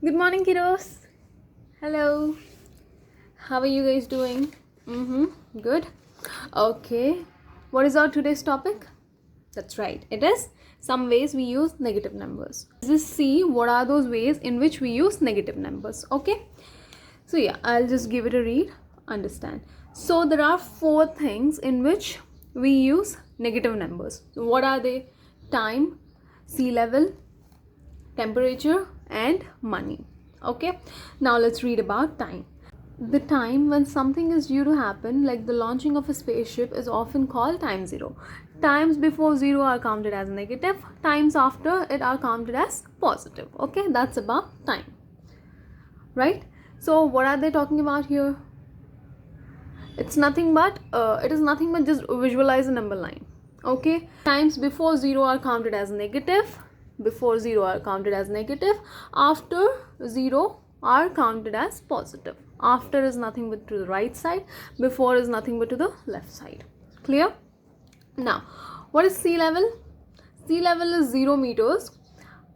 Good morning, kiddos. Hello. How are you guys doing? Good. Okay. What is our today's topic? That's right. It is some ways we use negative numbers. Let's just see what are those ways in which we use negative numbers. Okay. So yeah, I'll just give it a read. Understand. So there are 4 things in which we use negative numbers. So what are they? Time, sea level, temperature, and money. Okay, now let's read about time. The time when something is due to happen, like the launching of a spaceship, is often called time zero. Times before zero are counted as negative, times after it are counted as positive. Okay, that's about time, right? So what are they talking about here? It is nothing but just visualize a number line. Okay, times before zero are counted as negative, before zero are counted as negative, after zero are counted as positive. After is nothing but to the right side, before is nothing but to the left side. Clear? Now what is sea level? Sea level is 0 meters.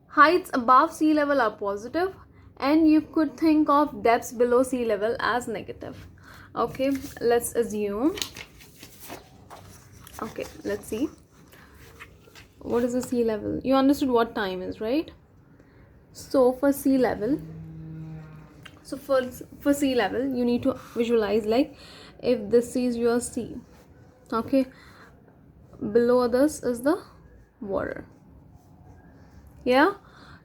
Heights above sea level are positive, and you could think of depths below sea level as negative. Okay, let's assume. Okay, let's see. What is the sea level? You understood what time is, right? So for sea level, for sea level, you need to visualize like if this is your sea. Okay, below this is the water. Yeah,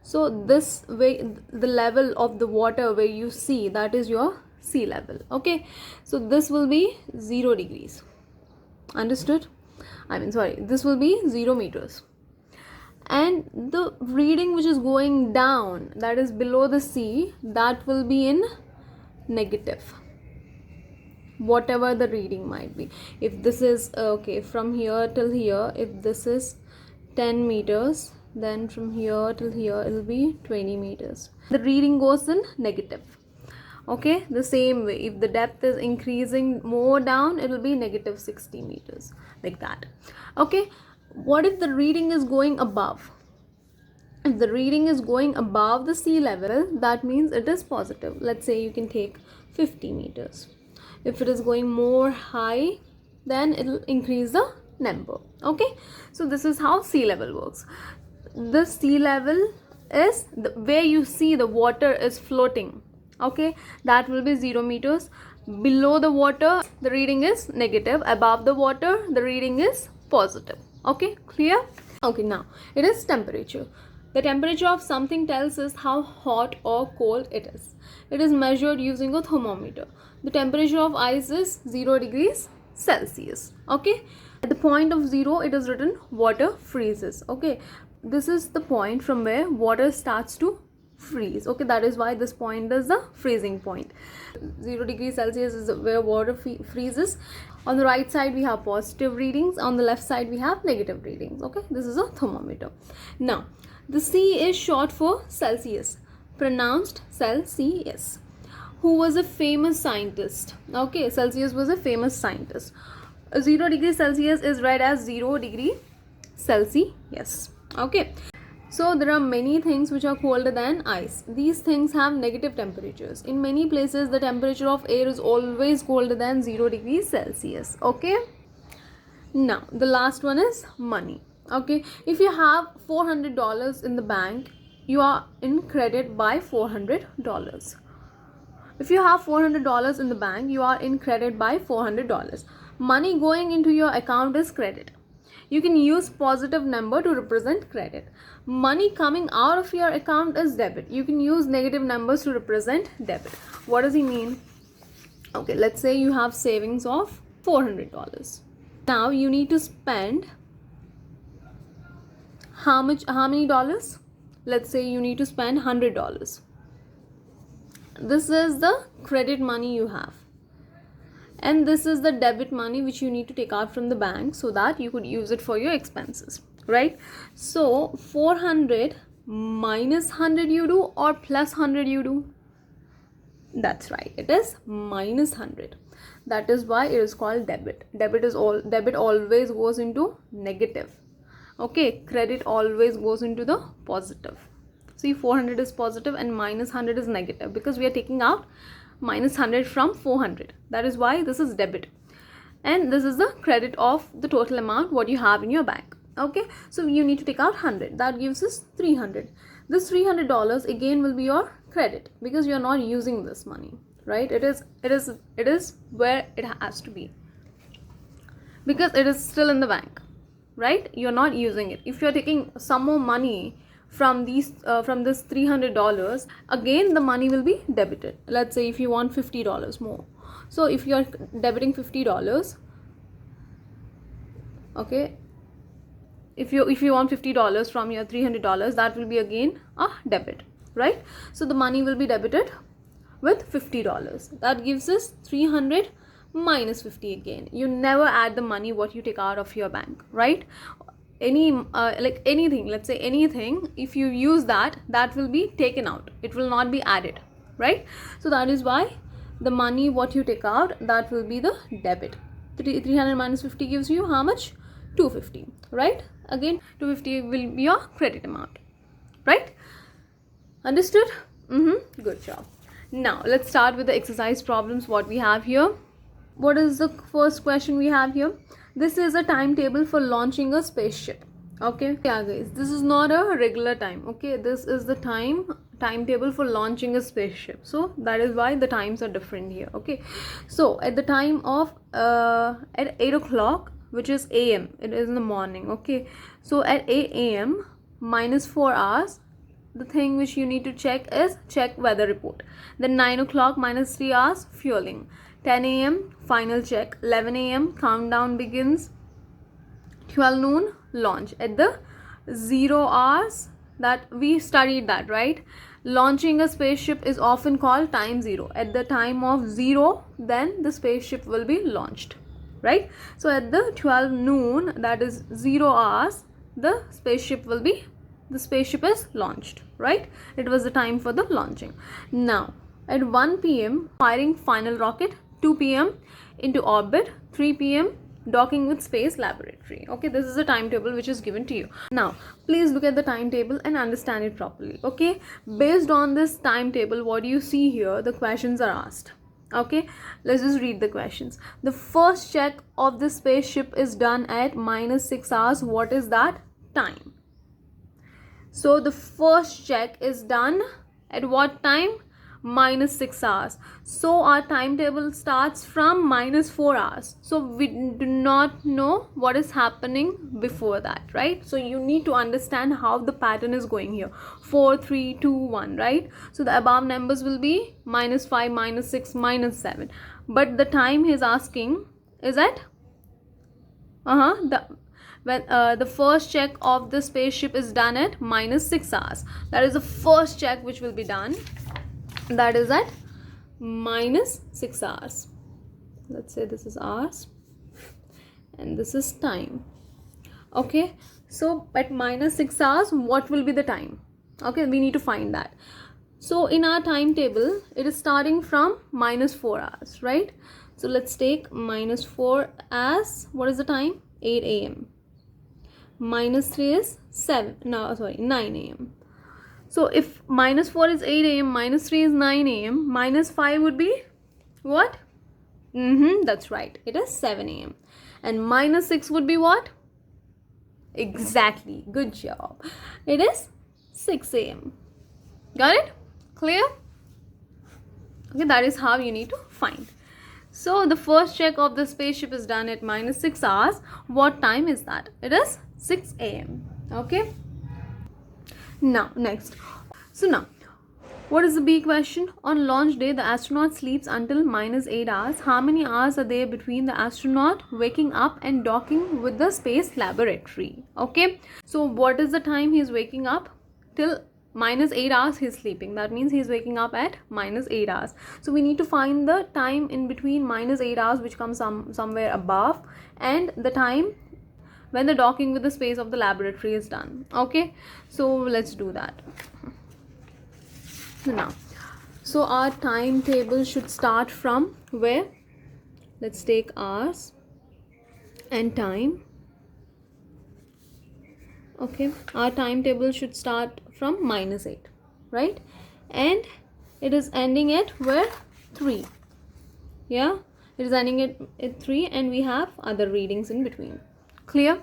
so this way, the level of the water where you see, that is your sea level. Okay, so this will be 0 degrees. Understood? This will be 0 meters, and the reading which is going down, that is below the sea, that will be in negative, whatever the reading might be. If this is okay, from here till here, if this is 10 meters, then from here till here it will be 20 meters. The reading goes in negative. Okay, the same way, if the depth is increasing more down, it will be negative 60 meters, like that. Okay, what if the reading is going above? If the reading is going above the sea level, that means it is positive. Let's say you can take 50 meters. If it is going more high, then it will increase the number. Okay, so this is how sea level works. The sea level is where you see the water is floating. Okay, that will be 0 meters. Below the water, the reading is negative. Above the water, the reading is positive. Okay, clear? Okay, now it is temperature. The temperature of something tells us how hot or cold it is. It is measured using a thermometer. The temperature of ice is 0 degrees Celsius. Okay, at the point of 0, it is written water freezes. Okay, this is the point from where water starts to freeze. Okay, that is why this point is the freezing point. 0 degrees Celsius is where water freezes. On the right side we have positive readings, on the left side we have negative readings. Okay, this is a thermometer. Now the C is short for Celsius, pronounced Celsius, who was a famous scientist. Okay, Celsius was a famous scientist. 0 degrees Celsius is read as 0 degree Celsius. Okay, so there are many things which are colder than ice. These things have negative temperatures. In many places, the temperature of air is always colder than 0 degrees Celsius. Okay, now the last one is money. Okay, if you have $400 in the bank, you are in credit by $400. If you have $400 in the bank, you are in credit by $400. Money going into your account is credit. You can use positive number to represent credit. Money coming out of your account is debit. You can use negative numbers to represent debit. What does he mean? Okay, let's say you have savings of $400. Now you need to spend how many dollars? Let's say you need to spend $100. This is the credit money you have, and this is the debit money which you need to take out from the bank so that you could use it for your expenses, right? So 400 minus 100 you do, or plus 100 you do? That's right, it is minus 100. That is why it is called debit. Debit always goes into negative. Okay, credit always goes into the positive. So See, 400 is positive and minus 100 is negative because we are taking out minus 100 from 400. That is why this is debit. And this is the credit of the total amount what you have in your bank. Okay, so you need to take out 100. That gives us 300. This $300 again will be your credit because you are not using this money, right? It is where it has to be because it is still in the bank, right? You're not using it. If you're taking some more money from this $300, again the money will be debited. Let's say if you want $50 more, so if you're debiting $50, okay, if you want $50 from your $300, that will be again a debit, right? So the money will be debited with $50. That gives us 300 minus 50 again. You never add the money what you take out of your bank, right? Any like anything, let's say anything, if you use that will be taken out. It will not be added, right? So that is why the money what you take out, that will be the debit. 300 minus 50 gives you how much? 250, right? Again 250 will be your credit amount, right? Understood? Good job. Now let's start with the exercise problems what we have here. What is the first question we have here? This is a timetable for launching a spaceship. Okay, yeah guys, this is not a regular time. Okay, this is the timetable for launching a spaceship, so that is why the times are different here. Okay, so at the time of at 8 o'clock, which is AM, it is in the morning. Okay, so at 8 AM minus 4 hours, the thing which you need to check is check weather report. Then 9 o'clock minus 3 hours, fueling. 10 AM final check. 11 AM countdown begins. 12 noon launch. At the 0 hours, that we studied that, right? Launching a spaceship is often called time 0. At the time of 0, then the spaceship will be launched, right? So at the 12 noon, that is 0 hours, the spaceship is launched, right? It was the time for the launching. Now at 1 PM firing final rocket. 2 PM into orbit. 3 PM docking with space laboratory. Okay, this is the timetable which is given to you. Now please look at the timetable and understand it properly. Okay, based on this timetable, what do you see here? The questions are asked. Okay, let's just read the questions. The first check of the spaceship is done at minus 6 hours. What is that time? So the first check is done at what time? Minus 6 hours. So our timetable starts from minus 4 hours. So we do not know what is happening before that, right? So you need to understand how the pattern is going here. 4, 3, 2, 1, right? So the above numbers will be minus 5, minus 6, minus 7. But the time he is asking is at the first check of the spaceship is done at minus 6 hours. That is the first check which will be done. That is at minus 6 hours. Let's say this is hours and this is time. Okay, so at minus 6 hours, what will be the time? Okay, we need to find that. So in our timetable, it is starting from minus 4 hours, right? So let's take minus 4 as, what is the time? 8 AM. Minus 3 is 9 AM. So if minus 4 is 8 AM, minus 3 is 9 AM, minus 5 would be what? That's right. It is 7 AM. And minus 6 would be what? Exactly. Good job. It is 6 AM. Got it? Clear? Okay, that is how you need to find. So the first check of the spaceship is done at minus 6 hours. What time is that? It is 6 AM. Okay. Now next, so now what is the B question? On launch day, the astronaut sleeps until minus 8 hours. How many hours are there between the astronaut waking up and docking with the space laboratory? Okay, so what is the time he is waking up? Till minus 8 hours he is sleeping. That means he is waking up at minus 8 hours. So we need to find the time in between minus 8 hours, which comes somewhere above, and the time when the docking with the space of the laboratory is done. Okay, so let's do that now. So our timetable should start from where? Let's take hours and time. Okay, our timetable should start from minus 8. right? And it is ending at where? 3. Yeah, it is ending at 3, and we have other readings in between. Clear?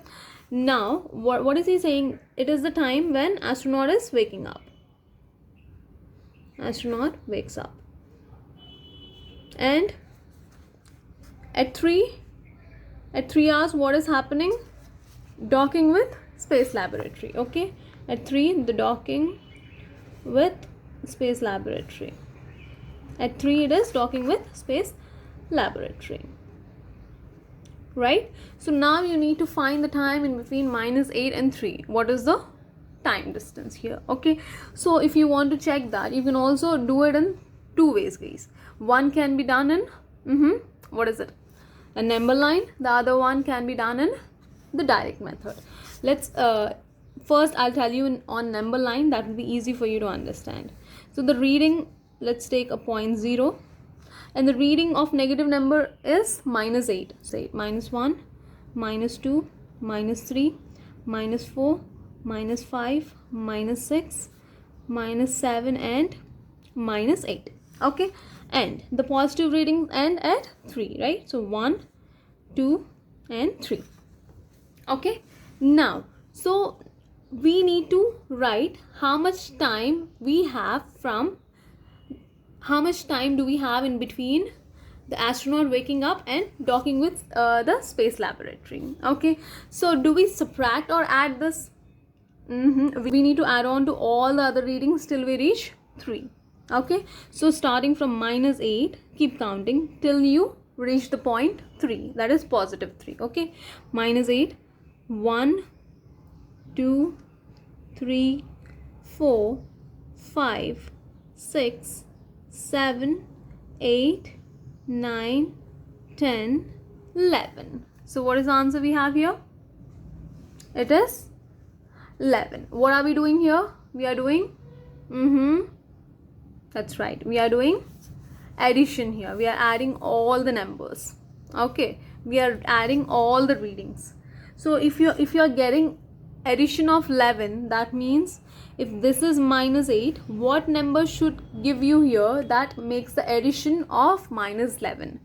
Now what is he saying? It is the time when astronaut is waking up. Astronaut wakes up, and at 3 hours, what is happening? Docking with space laboratory. Okay, at 3, the docking with space laboratory. At 3, it is docking with space laboratory, right? So now you need to find the time in between -8 and 3. What is the time distance here? Okay, so if you want to check that, you can also do it in 2 ways, guys. One can be done in what is it, a number line. The other one can be done in the direct method. Let's first I'll tell you on number line. That will be easy for you to understand. So the reading, let's take a point 0, and the reading of negative number is -8. Say -1, -2, -3, -4, -5, -6, -7, and -8. Okay, and the positive readings end at 3, right? So 1, 2, and 3. Okay, now so we need to write how much time we have from, how much time do we have in between the astronaut waking up and docking with the space laboratory. Okay, so do we subtract or add this? We need to add on to all the other readings till we reach 3. Okay, so starting from -8, keep counting till you reach the point 3, that is positive 3. Okay, -8, 1, 2, 3, 4, 5, 6, 7, 8, 9, 10, 11. So what is the answer we have here? It is 11. What are we doing here? We are doing that's right, we are doing addition here. We are adding all the numbers. Okay, we are adding all the readings. So if you're getting addition of 11, that means if this is -8, what number should give you here that makes the addition of -11?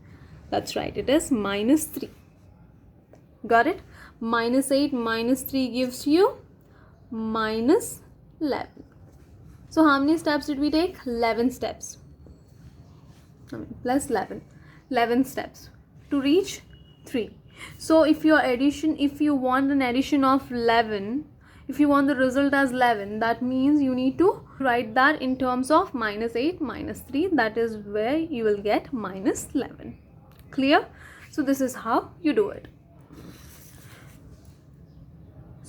That's right, it is -3. Got it? -8 -3 gives you -11. So how many steps did we take? 11 steps. Plus 11 steps to reach 3. So if you want an addition of 11, if you want the result as 11, that means you need to write that in terms of -8 -3. That is where you will get -11. Clear? So this is how you do it.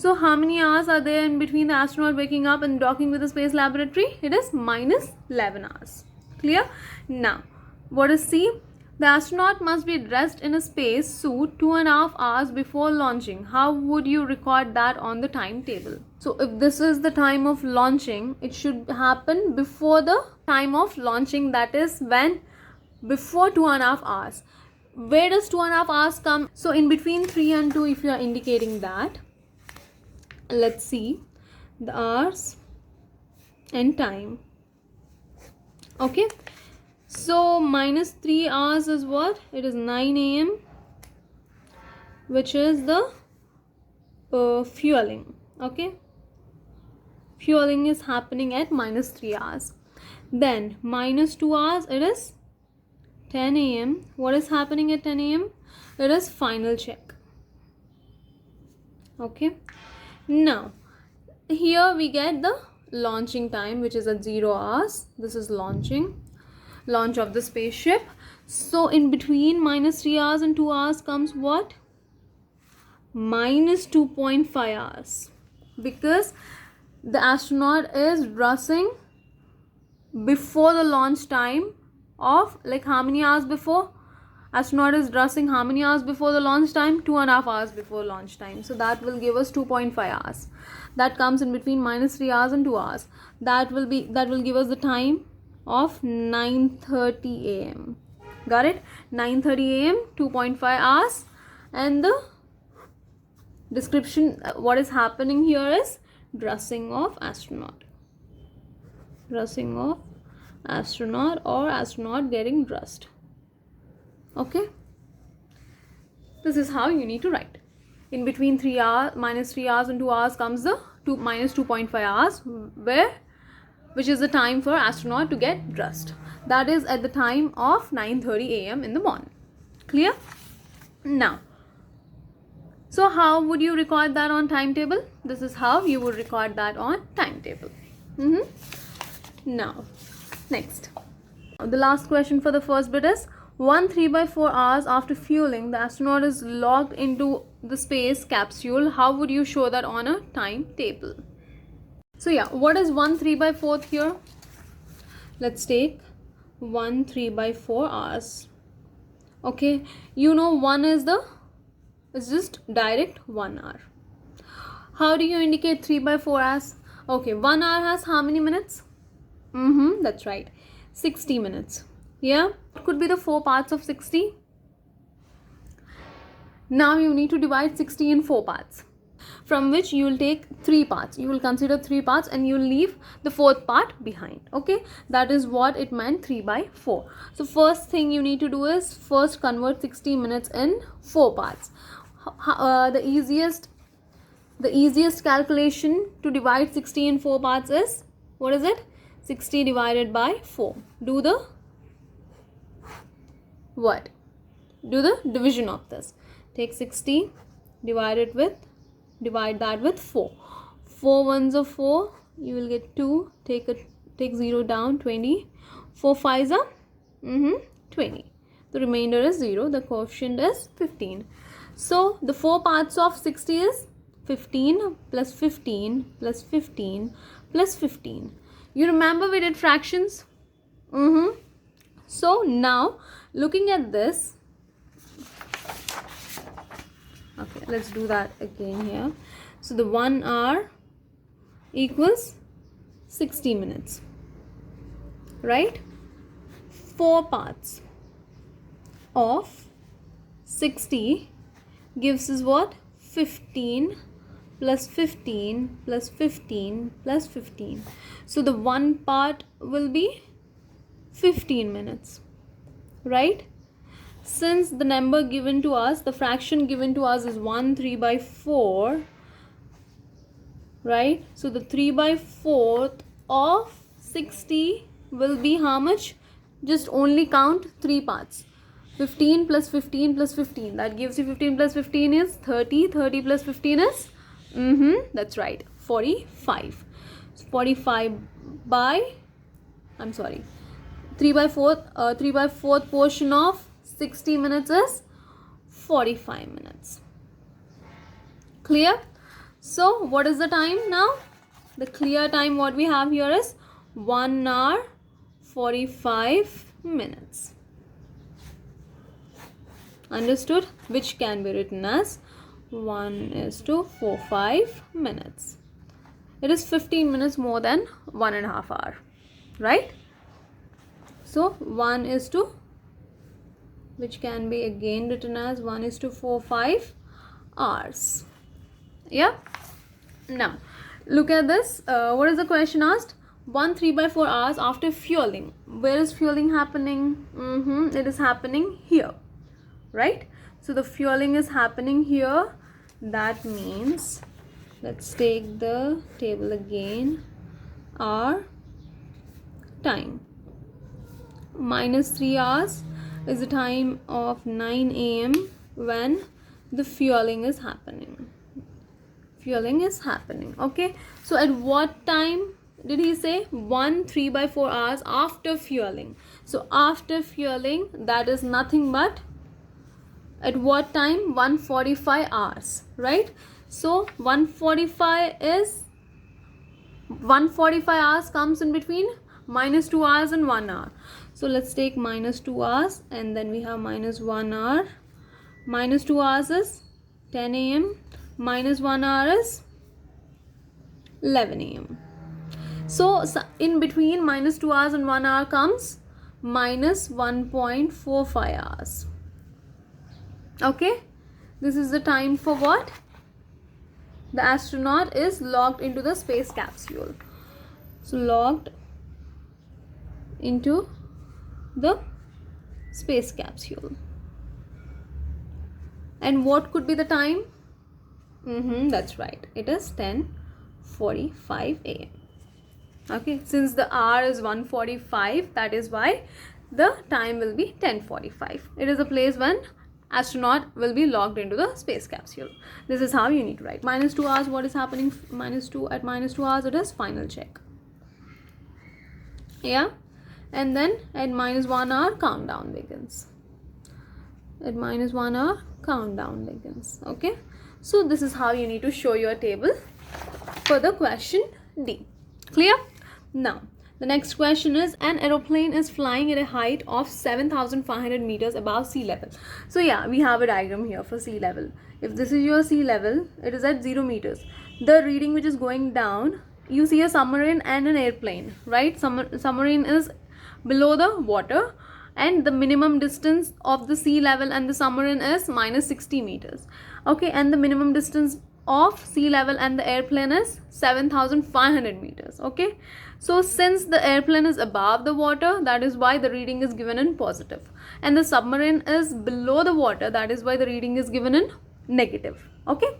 So how many hours are there in between the astronaut waking up and docking with the space laboratory? It is -11 hours. Clear? Now, what is C? The astronaut must be dressed in a space suit 2.5 hours before launching. How would you record that on the timetable? So if this is the time of launching, it should happen before the time of launching, that is when before 2.5 hours. Where does 2.5 hours come? So in between 3 and 2, if you are indicating that, let's see the hours and time. Okay, so -3 hours is what? It is 9 a.m. which is the fueling. Okay, fueling is happening at -3 hours. Then -2 hours, it is 10 a.m. What is happening at 10 a.m.? It is final check. Okay, now here we get the launching time, which is at 0 hours. This is launch of the spaceship. So in between -3 hours and 2 hours comes what? -2.5 hours, because the astronaut is dressing before the launch time of, like, how many hours before? Astronaut is dressing how many hours before the launch time? 2.5 hours before launch time. So that will give us 2.5 hours. That comes in between -3 hours and 2 hours. That will give us the time of 9:30 a.m. Got it? 9:30 a.m. 2.5 hours. And the description, what is happening here is dressing of astronaut. Rushing of astronaut or astronaut getting rust. Okay, this is how you need to write. In between 3 hours, minus 3 hours and 2 hours comes the minus 2.5 hours, which is the time for astronaut to get dressed. That is at the time of 9:30 a.m. in the morning. Clear? Now, so how would you record that on timetable? This is how you would record that on timetable. Now, next. The last question for the first bit is, 3/4 hours after fueling, the astronaut is locked into the space capsule. How would you show that on a timetable? So yeah, what is 3/4 here? Let's take 3/4 hours. Okay, you know 1 is it's just direct 1 hour. How do you indicate 3/4 hours? Okay, 1 hour has how many minutes? That's right, 60 minutes. Yeah, it could be the 4 parts of 60. Now you need to divide 60 in 4 parts, from which you will take 3 parts. You will consider 3 parts and you will leave the 4th part behind. Okay, that is what it meant, 3/4. So first thing you need to do is first convert 60 minutes in 4 parts. The easiest calculation to divide 60 in 4 parts is, what is it? 60 divided by 4. Do the what? Do the division of this. Take 60, divide that with 4. 4 ones are 4. You will get 2. Take 0 down. 20. 4 5s are 20. The remainder is 0. The coefficient is 15. So the 4 parts of 60 is 15 plus 15 plus 15 plus 15. You remember we did fractions? So now, looking at this, okay, let's do that again here. So the 1 hour equals 60 minutes, right? 4 parts of 60 gives us what? 15 plus 15 plus 15 plus 15. So the 1 part will be 15 minutes, right? Since the number given to us, the fraction given to us is 3/4, right? So the 3/4 of 60 will be how much? Just only count 3 parts. 15 plus 15 plus 15. That gives you 15 plus 15 is 30. 30 plus 15 is? That's right, 45. 45 by, 3/4 portion of 60 minutes is 45 minutes. Clear? So what is the time now? The clear time what we have here is 1 hour 45 minutes. Understood? Which can be written as 1:45 minutes. It is 15 minutes more than 1.5 hours, right? So 1:, which can be again written as 1:45 hours. Yeah. Now look at this. What is the question asked? 3/4 hours after fueling. Where is fueling happening? It is happening here, right? So the fueling is happening here. That means, let's take the table again. Our time, minus 3 hours is the time of 9 a.m. when the fueling is happening. Okay, so at what time did he say? 3/4 hours after fueling. So after fueling, that is nothing but at what time? 1:45 hours, right? So 1:45 hours comes in between minus 2 hours and 1 hour. So let's take minus 2 hours and then we have minus 1 hour. Minus 2 hours is 10 a.m. minus 1 hour is 11 a.m. So in between minus 2 hours and 1 hour comes minus 1.45 hours. Okay, this is the time for what? The astronaut is locked into the space capsule. So locked into the space capsule. And what could be the time? That's right, it is 10:45 a.m. Okay, since the hour is 1:45, that is why the time will be 10:45. It is a place when astronaut will be logged into the space capsule. This is how you need to write. -2 hours, what is happening? At -2 hours, it is final check. Yeah, and then at -1 hour, countdown begins. At -1 hour, countdown begins. Okay, so this is how you need to show your table for the question D. Clear? Now, the next question is, an aeroplane is flying at a height of 7,500 meters above sea level. So yeah, we have a diagram here for sea level. If this is your sea level, it is at 0 meters. The reading which is going down, you see a submarine and an airplane, right? Submarine is below the water, and the minimum distance of the sea level and the submarine is -60 meters. Okay, and the minimum distance of sea level and the airplane is 7,500 meters. Okay, so since the airplane is above the water, that is why the reading is given in positive, and the submarine is below the water, that is why the reading is given in negative. Okay,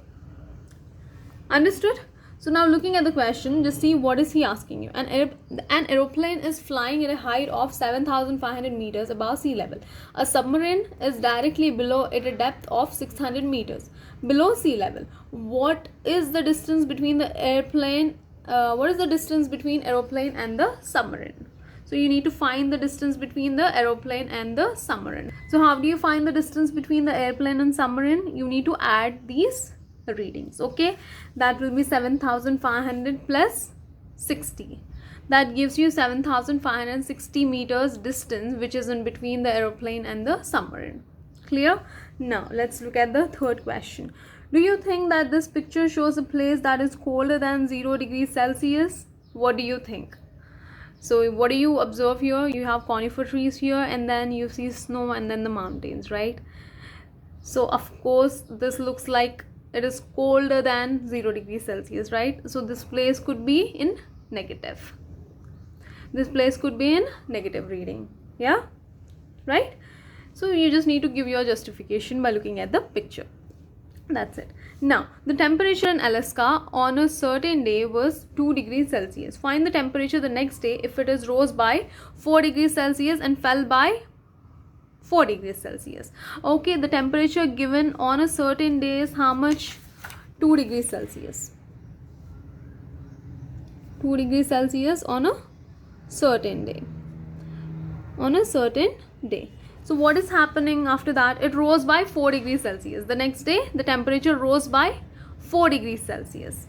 understood? So now looking at the question, just see what is he asking you. An aeroplane is flying at a height of 7,500 meters above sea level. A submarine is directly below at a depth of 600 meters below sea level. What is the distance between the airplane? What is the distance between aeroplane and the submarine? So you need to find the distance between the aeroplane and the submarine. So how do you find the distance between the airplane and submarine? You need to add these readings. Okay, that will be 7,500 plus 60. That gives you 7,560 meters distance, which is in between the aeroplane and the submarine. Clear? Now let's look at the third question. Do you think that this picture shows a place that is colder than 0 degrees Celsius? What do you think? So what do you observe here? You have conifer trees here, and then you see snow, and then the mountains, right? So of course this looks like it is colder than 0 degrees Celsius, right? So this place could be in negative. This place could be in negative reading. Yeah, right? So you just need to give your justification by looking at the picture. That's it. Now, the temperature in Alaska on a certain day was 2 degrees Celsius. Find the temperature the next day if it is rose by 4 degrees Celsius and fell by 4 degrees Celsius. Okay, the temperature given on a certain day is how much? 2 degrees Celsius. 2 degrees Celsius on a certain day. On a certain day. So what is happening after that? It rose by 4 degrees Celsius. The next day, the temperature rose by 4 degrees Celsius.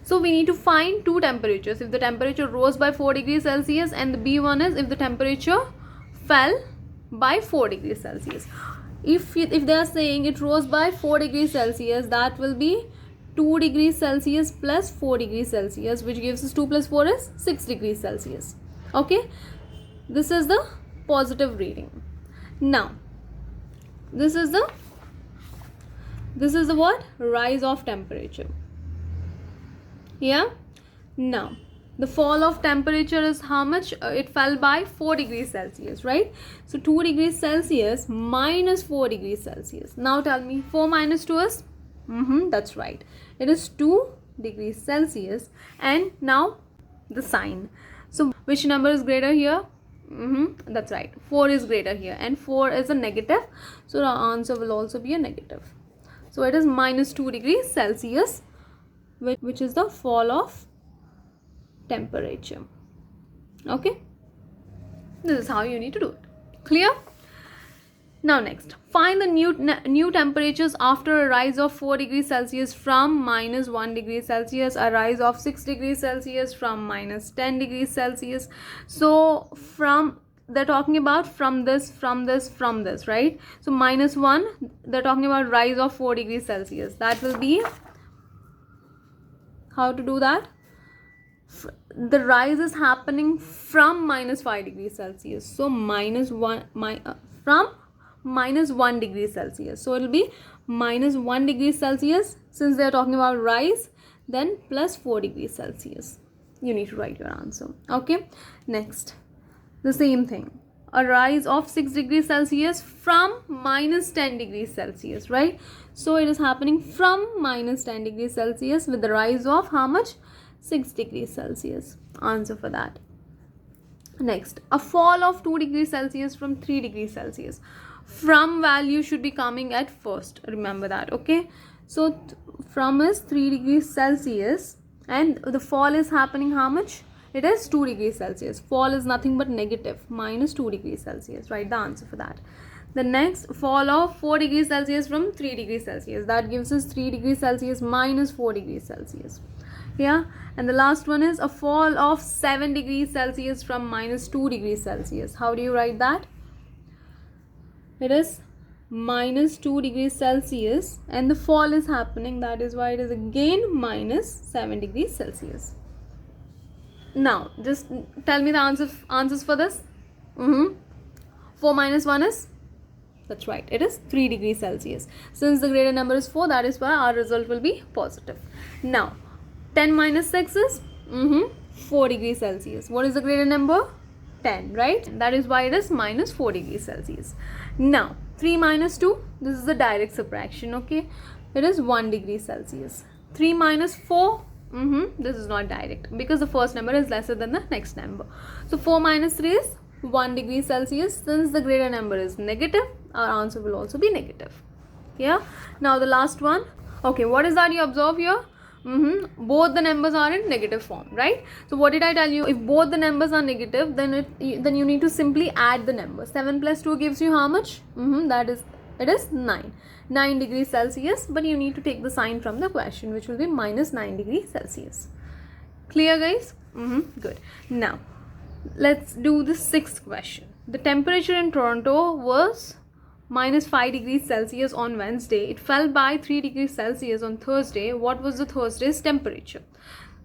So we need to find two temperatures. If the temperature rose by 4 degrees Celsius, and the B1 is if the temperature fell by 4 degrees Celsius. If they are saying it rose by 4 degrees Celsius, that will be 2 degrees Celsius plus 4 degrees Celsius, which gives us 2 plus 4 is 6 degrees Celsius. Okay, this is the positive reading. Now this is the what? Rise of temperature. Yeah, now the fall of temperature is how much? It fell by 4 degrees Celsius, right? So 2 degrees Celsius minus 4 degrees Celsius. Now tell me, 4 minus 2 is? That's right, it is 2 degrees Celsius. And now the sign. So which number is greater here? That's right, 4 is greater here, and 4 is a negative, so the answer will also be a negative. So it is minus 2 degrees Celsius, which is the fall of temperature. Okay, this is how you need to do it. Clear? Now next, find the new temperatures after a rise of 4 degrees Celsius from minus 1 degree Celsius, a rise of 6 degrees Celsius, from minus 10 degrees Celsius. So from, they're talking about from this, right? So minus 1, they're talking about rise of 4 degrees Celsius. That will be, how to do that? The rise is happening from minus 5 degrees Celsius. So from minus 1 degree Celsius. So it will be minus 1 degree Celsius. Since they are talking about rise, then plus 4 degrees Celsius. you need to write your answer. Okay, next, the same thing, a rise of 6 degrees Celsius from minus 10 degrees Celsius, right? So it is happening from minus 10 degrees Celsius with the rise of how much? 6 degrees Celsius. Answer for that. Next, a fall of 2 degrees Celsius from 3 degrees Celsius. From value should be coming at first, remember that. Okay, so from is 3 degrees Celsius and the fall is happening how much? It is 2 degrees Celsius. Fall is nothing but negative, minus 2 degrees Celsius. Write the answer for that. The next, fall of 4 degrees Celsius from 3 degrees Celsius. That gives us 3 degrees Celsius minus 4 degrees Celsius. Yeah, and the last one is a fall of 7 degrees Celsius from minus 2 degrees Celsius. How do you write that? It is minus 2 degrees Celsius and the fall is happening. That is why it is again minus 7 degrees Celsius. Now, just tell me the answers for this. 4 minus 1 is? That's right, it is 3 degrees Celsius. Since the greater number is 4, that is why our result will be positive. Now, 10 minus 6 is 4 degrees Celsius. What is the greater number? 10, right? That is why it is minus 4 degrees Celsius. Now, 3 minus 2, this is the direct subtraction, okay? It is 1 degree Celsius. 3 minus 4, this is not direct because the first number is lesser than the next number. So 4 minus 3 is 1 degree Celsius. Since the greater number is negative, our answer will also be negative. Yeah. Now the last one. Okay, what is that you observe here? Both the numbers are in negative form, right? So what did I tell you? If both the numbers are negative, then you need to simply add the numbers. 7 plus 2 gives you how much? It is 9. 9 degrees Celsius, but you need to take the sign from the question, which will be minus 9 degrees Celsius. Clear, guys? Good. Now, let's do the sixth question. The temperature in Toronto was minus 5 degrees Celsius on Wednesday. It fell by 3 degrees Celsius on Thursday. What was the Thursday's temperature?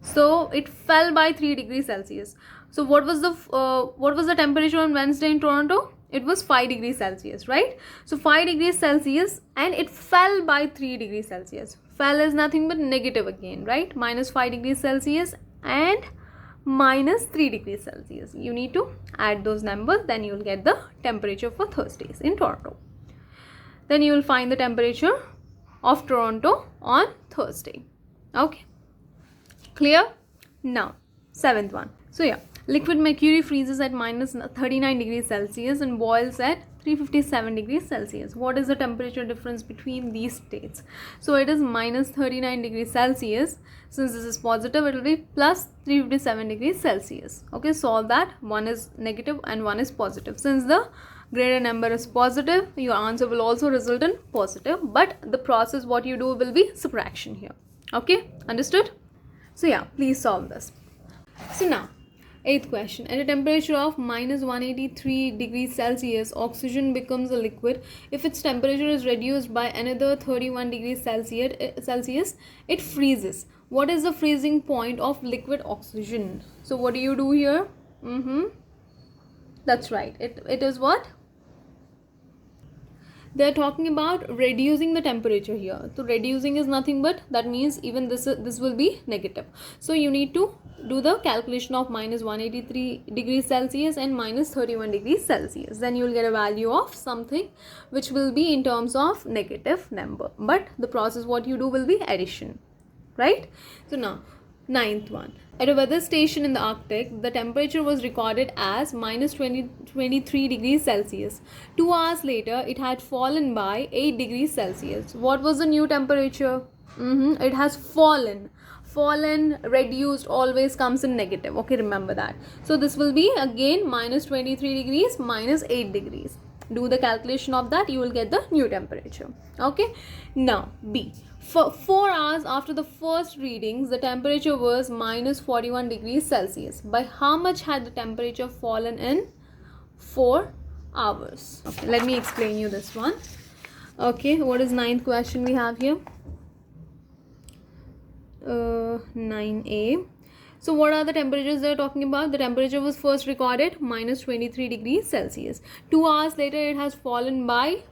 So, it fell by 3 degrees Celsius. So, what was the temperature on Wednesday in Toronto? It was 5 degrees Celsius, right? So 5 degrees Celsius and it fell by 3 degrees Celsius. Fell is nothing but negative again, right? Minus 5 degrees Celsius and minus 3 degrees Celsius. You need to add those numbers, then you will get the temperature for Thursdays in Toronto. Then you will find the temperature of Toronto on Thursday. Okay. Clear? Now, seventh one. So yeah. Liquid mercury freezes at minus 39 degrees Celsius and boils at 357 degrees Celsius. What is the temperature difference between these states? So it is minus 39 degrees Celsius. Since this is positive, it will be plus 357 degrees Celsius. Okay, solve that. One is negative and one is positive. Since the greater number is positive, your answer will also result in positive. But the process what you do will be subtraction here. Okay, understood? So yeah, please solve this. So now, eighth question. At a temperature of minus 183 degrees Celsius, oxygen becomes a liquid. If its temperature is reduced by another 31 degrees Celsius, it freezes. What is the freezing point of liquid oxygen? So what do you do here? That's right. It is what? They are talking about reducing the temperature here. So reducing is nothing but, that means even this will be negative. So you need to do the calculation of minus 183 degrees Celsius and minus 31 degrees Celsius. Then you will get a value of something which will be in terms of negative number. But the process what you do will be addition. Right? So now, ninth one. At a weather station in the Arctic, the temperature was recorded as minus 23 degrees Celsius. 2 hours later, it had fallen by 8 degrees Celsius. What was the new temperature? It has fallen. Fallen, reduced always comes in negative. Okay, remember that. So this will be again minus 23 degrees minus 8 degrees. Do the calculation of that, you will get the new temperature. Okay. Now, B. For 4 hours after the first readings, the temperature was minus 41 degrees Celsius. By how much had the temperature fallen in 4 hours? Okay, let me explain you this one. Okay, what is ninth question we have here? 9A. So what are the temperatures they are talking about? The temperature was first recorded minus 23 degrees Celsius. 2 hours later, it has fallen by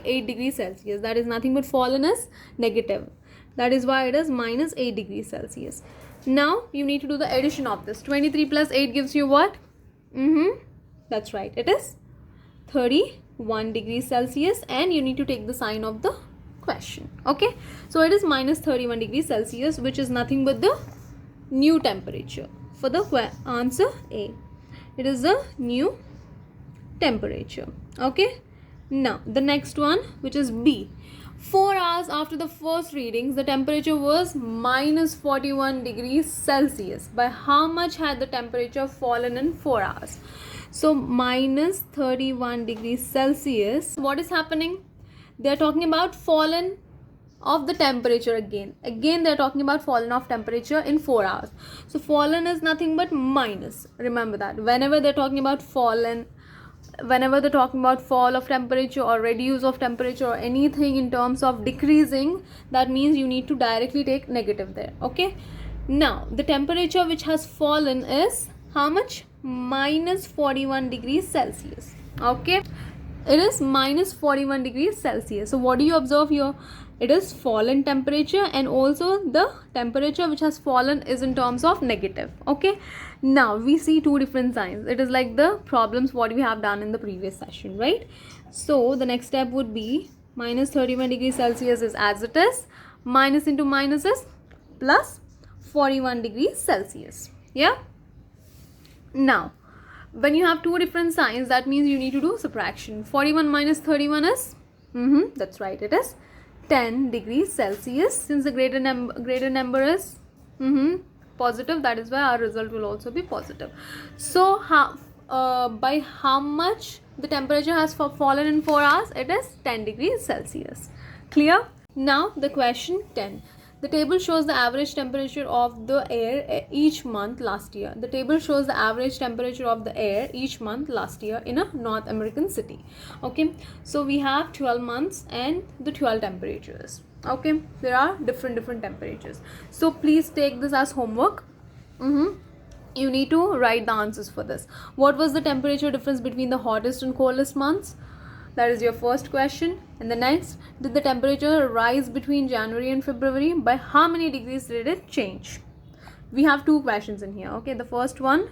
8 degrees Celsius. That is nothing but fallen is negative. That is why it is minus 8 degrees Celsius. Now you need to do the addition of this. 23 plus 8 gives you what? That's right, it is 31 degrees Celsius, and you need to take the sign of the question. Okay, so it is minus 31 degrees Celsius, which is nothing but the new temperature. For the answer A, it is the new temperature. Okay, now the next one, which is B. 4 hours after the first readings, the temperature was minus 41 degrees Celsius. By how much had the temperature fallen in 4 hours? So minus 31 degrees Celsius. What is happening? They are talking about fallen of the temperature again. Again they are talking about fallen of temperature in 4 hours. So fallen is nothing but minus. Remember that. Whenever they are talking about fallen, whenever they're talking about fall of temperature or reduce of temperature or anything in terms of decreasing, that means you need to directly take negative there. Okay, now the temperature which has fallen is how much? Minus 41 degrees Celsius. Okay, it is minus 41 degrees Celsius. So what do you observe here? It is fallen temperature, and also the temperature which has fallen is in terms of negative. Okay, now we see two different signs. It is like the problems what we have done in the previous session, right? So the next step would be minus 31 degrees Celsius is as it is, minus into minus is plus 41 degrees Celsius. Yeah, now when you have two different signs, that means you need to do subtraction. 41 minus 31 is that's right, it is 10 degrees Celsius. Since the greater number is positive, that is why our result will also be positive. So by how much the temperature has fallen in 4 hours? It is 10 degrees Celsius. Clear? Now the question 10. The table shows the average temperature of the air each month last year. The table shows the average temperature of the air each month last year in a North American city. Okay, so we have 12 months and the 12 temperatures. Okay, there are different temperatures. So please take this as homework. You need to write the answers for this. What was the temperature difference between the hottest and coldest months? That is your first question. And the next, did the temperature rise between January and February? By how many degrees did it change? We have two questions in here. Okay, the first one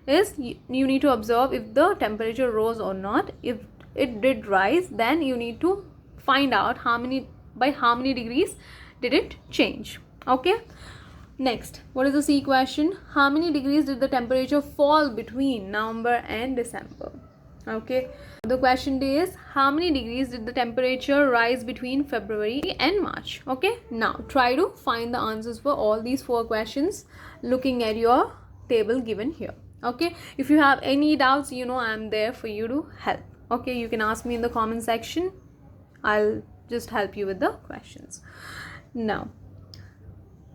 is you need to observe if the temperature rose or not. If it did rise, then you need to find out by how many degrees did it change. Okay, next, what is the C question? How many degrees did the temperature fall between November and December? Okay, the question D is how many degrees did the temperature rise between February and March? Okay, now try to find the answers for all these 4 questions looking at your table given here. Okay, if you have any doubts, you know I'm there for you to help. Okay, you can ask me in the comment section. I'll just help you with the questions. Now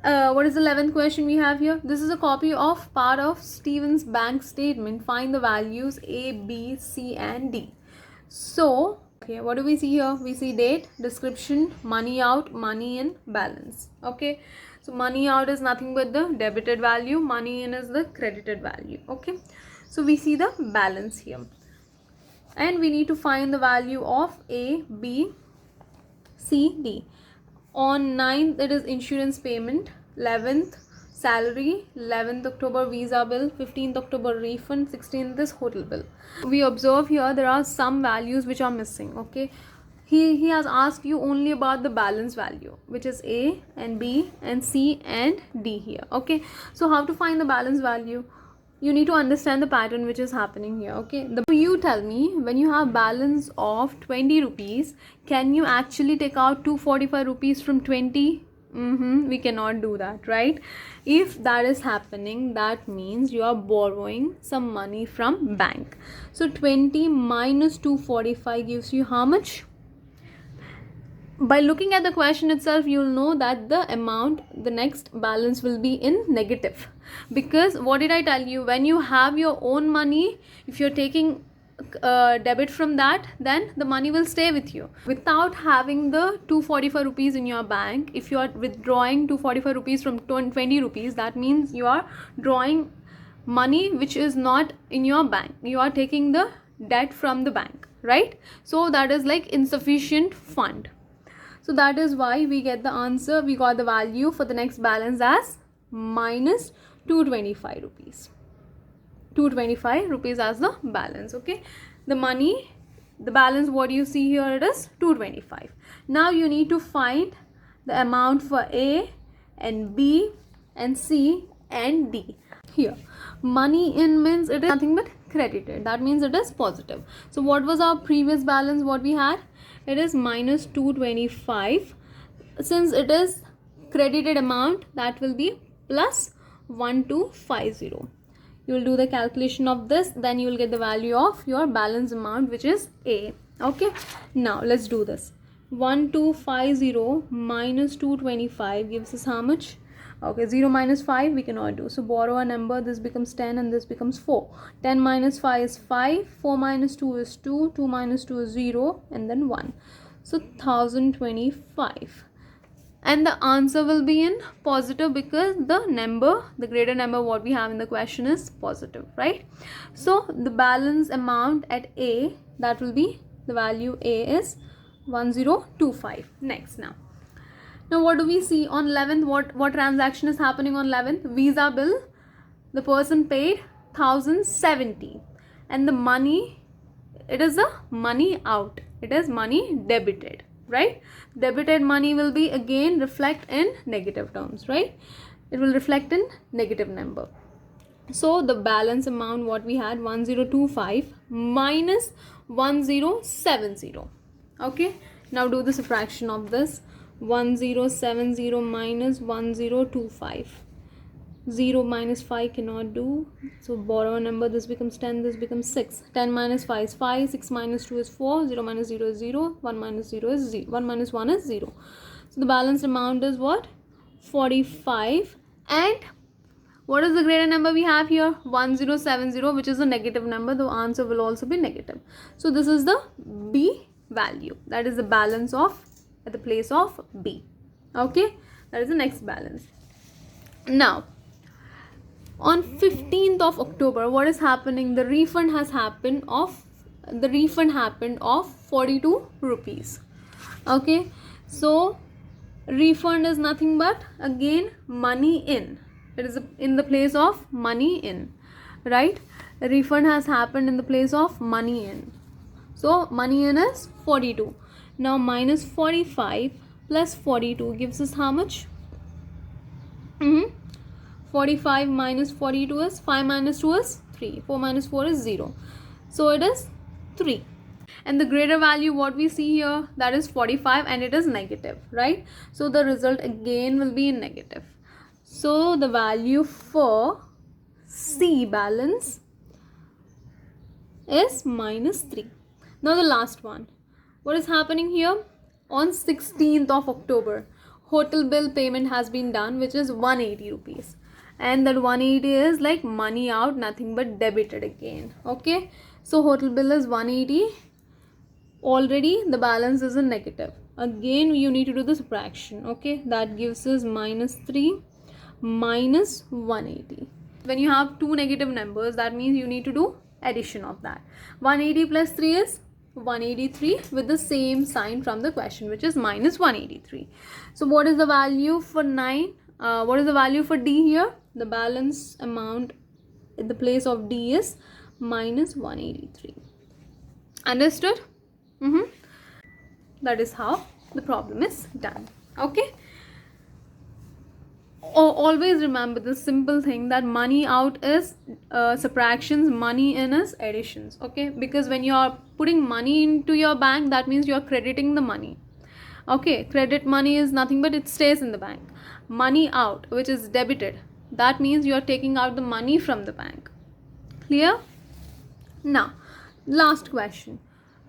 what is the 11th question we have here? This is a copy of part of Stephen's bank statement. Find the values A, B, C and D. So okay, what do we see here? We see date, description, money out, money in, balance. Okay, so money out is nothing but the debited value, money in is the credited value. Okay, so we see the balance here, and we need to find the value of A, B, C, D. On 9th it is insurance payment, 11th salary, 11th October visa bill, 15th October refund, 16th is hotel bill. We observe here there are some values which are missing. Okay, he has asked you only about the balance value, which is A and B and C and D here. Okay, so how to find the balance value? You need to understand the pattern which is happening here. Okay, you tell me, when you have balance of 20 rupees, can you actually take out 245 rupees from 20? We cannot do that, right? If that is happening, that means you are borrowing some money from bank. So 20 minus 245 gives you how much? By looking at the question itself, you'll know that the amount, the next balance will be in negative, because what did I tell you? When you have your own money, if you're taking debit from that, then the money will stay with you. Without having the 245 rupees in your bank, if you are withdrawing 245 rupees from 20 rupees, that means you are drawing money which is not in your bank. You are taking the debt from the bank, right? So that is like insufficient fund. So that is why we get the answer, we got the value for the next balance as minus 225 rupees. 225 rupees as the balance. Okay, the balance what you see here, it is 225. Now you need to find the amount for A and B and C and D. Here money in means it is nothing but credited, that means it is positive. So what was our previous balance what we had? It is minus 225. Since it is credited amount, that will be plus 1250. You will do the calculation of this, then you will get the value of your balance amount, which is A. Okay, now let's do this. 1250 minus 225 gives us how much? Okay, 0 minus 5 we cannot do, so borrow a number. This becomes 10 and this becomes 4. 10 minus 5 is 5, 4 minus 2 is 2, 2 minus 2 is 0, and then 1. So 1025. And the answer will be in positive because the greater number what we have in the question is positive, right? So the balance amount at A, that will be, the value A is 1025. Next, now what do we see on 11th? What transaction is happening on 11th? Visa bill. The person paid 1070, and the money, it is the money out, it is money debited, right? Debited money will be again reflect in negative terms, right? It will reflect in negative number. So the balance amount what we had, 1025 minus 1070. Okay, now do the subtraction of this. 1070 minus 1025. 0 minus 5 cannot do, so borrow a number. This becomes 10, this becomes 6. 10 minus 5 is 5, 6 minus 2 is 4, 0 minus 0 is 0, 1 minus 0 is 0, 1 minus 1 is 0. So the balance amount is what? 45. And what is the greater number we have here? 1070, which is a negative number. The answer will also be negative. So this is the B value, that is the balance of at the place of B. Okay, that is the next balance. Now on 15th of October, what is happening? The refund happened of 42 rupees. Okay, so refund is nothing but again money in. It is in the place of money in, right? Refund has happened in the place of money in. So money in is 42. Now minus 45 plus 42 gives us how much? 45 minus 42 is 5 minus 2 is 3. 4 minus 4 is 0. So it is 3. And the greater value what we see here, that is 45, and it is negative, right? So the result again will be in negative. So the value for C balance is minus 3. Now the last one. What is happening here? On 16th of October, hotel bill payment has been done, which is 180 rupees. And that 180 is like money out, nothing but debited again. Okay, so hotel bill is 180. Already the balance is in negative. Again you need to do the subtraction. Okay, that gives us minus 3 minus 180. When you have two negative numbers, that means you need to do addition of that. 180 plus 3 is 183 with the same sign from the question, which is minus 183. So what is the value for 9? What is the value for D here? The balance amount in the place of D is minus 183. Understood? That is how the problem is done. Okay. Always remember the simple thing that money out is subtractions, money in is additions. Okay, because when you are putting money into your bank, that means you are crediting the money. Okay, credit money is nothing but it stays in the bank. Money out, which is debited, that means you are taking out the money from the bank. Clear? Now last question,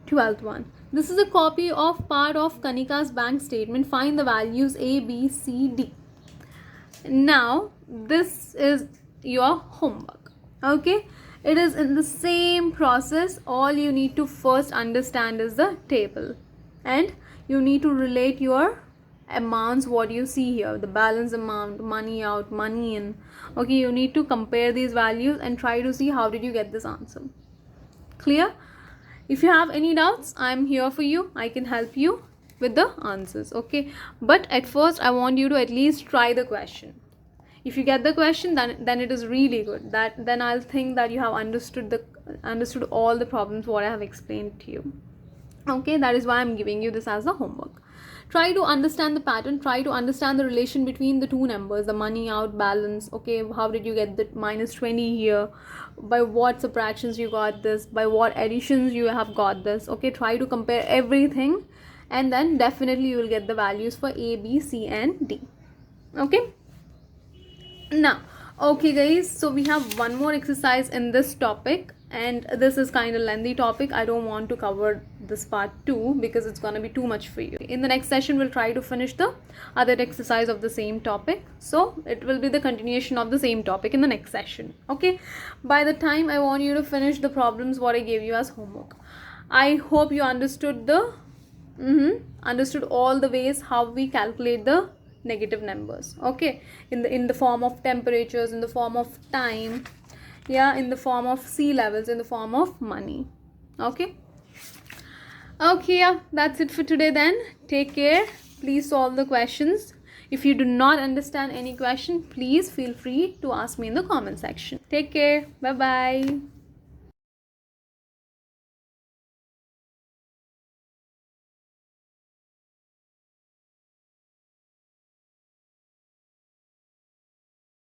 12th one. This is a copy of part of Kanika's bank statement. Find the values A, B, C, D. Now this is your homework. Okay, it is in the same process. All you need to first understand is the table, and you need to relate your amounts, what you see here, the balance amount, money out, money in. Okay, you need to compare these values and try to see how did you get this answer. Clear? If you have any doubts, I am here for you. I can help you with the answers. Okay, but at first I want you to at least try the question. If you get the question, then it is really good. Then I'll think that you have understood all the problems what I have explained to you. Okay, that is why I'm giving you this as a homework. Try to understand the pattern, try to understand the relation between the two numbers, the money out balance. Okay, how did you get the minus 20 here, by what subtractions you got this, by what additions you have got this. Okay, try to compare everything, and then definitely you will get the values for A, B, C and D. Okay, now, okay guys, so we have one more exercise in this topic, and this is kind of lengthy topic. I don't want to cover this part too because it's gonna be too much for you. In the next session we'll try to finish the other exercise of the same topic, so it will be the continuation of the same topic in the next session. Okay, by the time I want you to finish the problems what I gave you as homework. I hope you understood understood all the ways how we calculate the negative numbers. Okay, in the form of temperatures, in the form of time, yeah, in the form of sea levels, in the form of money. Okay, yeah, that's it for today then. Take care. Please solve the questions. If you do not understand any question, please feel free to ask me in the comment section. Take care. Bye bye.